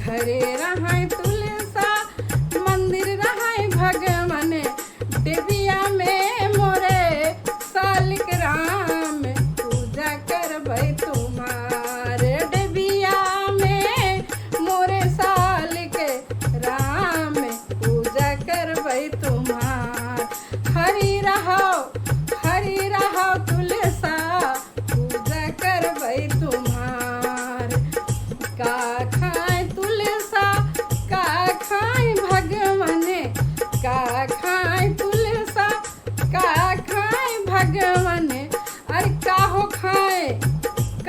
घरे रहाय तुलसा मंदिर रहाय भगवन देविया में मोरे सालिक राम पूजा करबै तुम्हार देविया में मोरे सालिक राम पूजा करबै तुम्हार हरि रहो तुलसा पूजा करबै तुम्हार का खाए तुलसा का खाए भगवन का खाए तुलसा का खाए भगवन अरे काहो खाए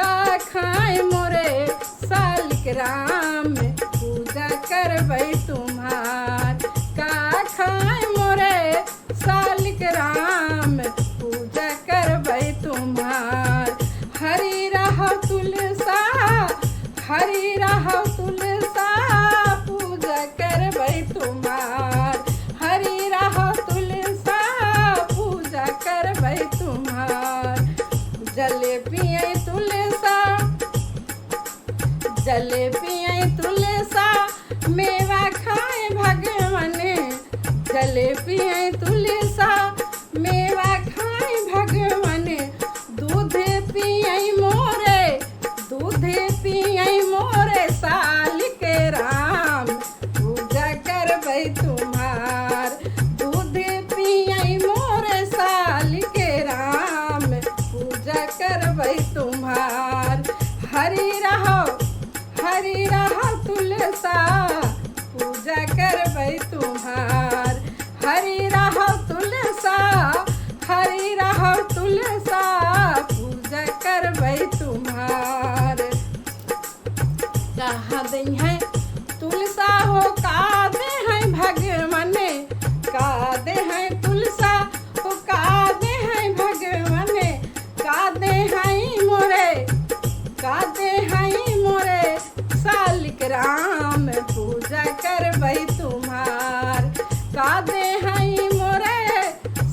का खाए मोरे सालिक राम पूजा करबै तुम्हार का खाए मोरे सालिक राम पूजा करबै तुम्हार हरि रहो तुलसा पूजा करबै तुम्हार हरि रहो तुलसा पूजा करबै तुम्हार जले पियै तुलसा मेवा खाए भगवन जले पियै तुलसा मेवा खाए भगवन दूध पियै मोरे सालिक राम पूजा करबै तुम्हार दूध पियै मोरे सालिक राम पूजा करबै तुम्हार हरि रहो तुलसा पूजा करबै तुम्हार हरि रहो तुलसा पूजा करबै तुम्हार कहा दे है तुलसा हो का दे है भगवन का दे है तुलसा हो का दे है भगवन का दे है मोरे सालिक राम पूजा करबै तुम्हार का दे है मोरे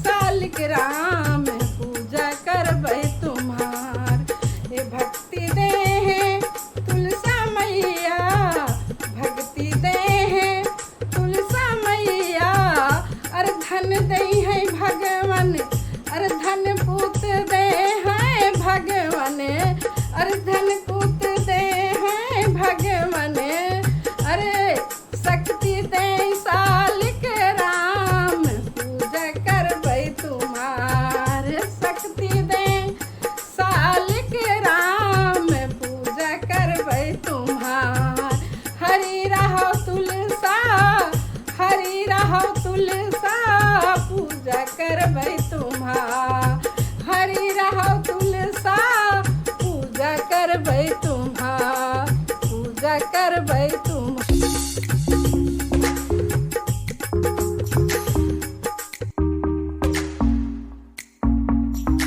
सालिक राम पूजा करबै तुम्हार ये भक्ति दे है तुलसा मैया भक्ति दे है तुलसा मैया अरे धन दे है भगवन अरे धन पूत दे है भगवन अरे धन पूत दे है भगवन अरे शक्ति दे सालिक राम पूजा करबै तुम्हार शक्ति दे सालिक राम पूजा करबै तुम्हार हरि रहो तुलसा पूजा करबै तुम्हार हरि रहो तुलसा पूजा करबै